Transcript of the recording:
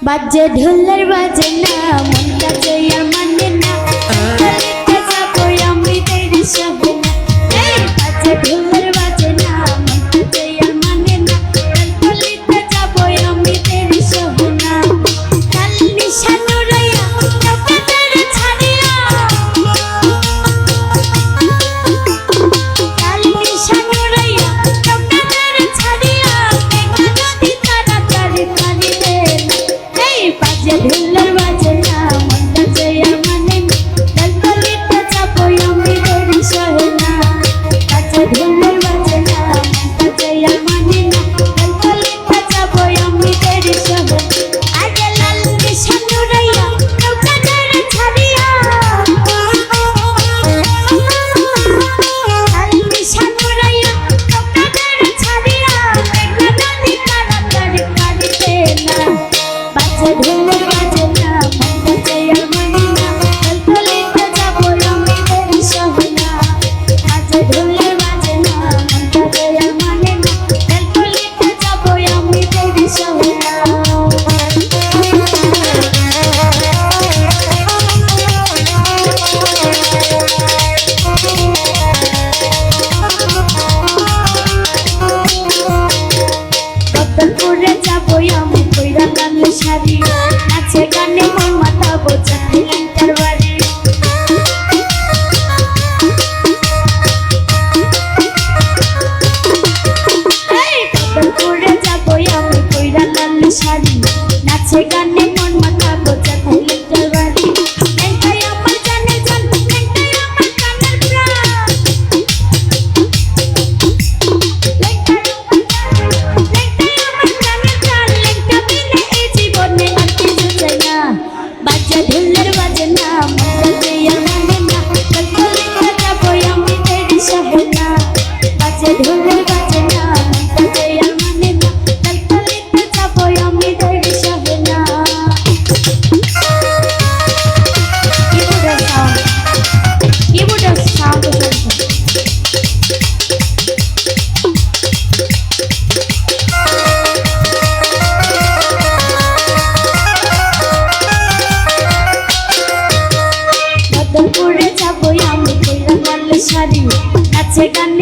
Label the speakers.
Speaker 1: বাজে ঢোলের বাজে না মনটা যে আর মানে না চলিতে যাবো আমি দেরি সবে না এই বাজে ঢোলের বাজে না মনটা যে আর মানে না চলিতে যাবো আমি দেরি সবে না কাল নিশানো রাইয়া তোদের ছাড়িয়া কাল নিশানো রাইয়া তোদের ছাড়িয়া দেখা নদী তাড়াতাড়ি পানি দে বাজে ঢোলের বাজে না মনটা যে আর মানে না চলিতে যাবো আমি দেরি সহে না বাজে ঢোলের বাজে না মনটা যে আর মানে না চলিতে যাবো আমি দেরি সহে আগে লাল নিশানো রাইয়া তোদের ছাড়িয়া লাল নিশানো রাইয়া তোদের ছাড়িয়া দেখা নদী তাড়াতাড়ি পানি দে না বাজে ঢোলের বাজে না মনটা যে আর মানে না চলিতে যাবো আমি দেরি সহে না বাজে ঢোলের বাজে না মনটা যে আর মানে না চলিতে যাবো আমি দেরি সহে না করে যাবো আমি কইরা লাল শাড়ি নাচে গানে মোর মাথা বোঝা লেন্টার বাড়ি করে যাবো আমি কইরা লাল শাড়ি নাচে গানে মোর মাথা বোঝা লেন্টার বাড়ি লেন্টাই আমার জানে জান লেন্টাই আমার কানের প্রাণ বাজে ঢোলের বাজে না মনটা যে আর মানে না চলিতে যাবো আমি দেরি সহে না বাজে ঢোলের বাজে না মনটা যে আর মানে না চলিতে যাবো আমি দেরি সহে না কিবোর্ডের সাউন্ড করে যাবো আমি কইরা লাল শাড়ি নাচে গানে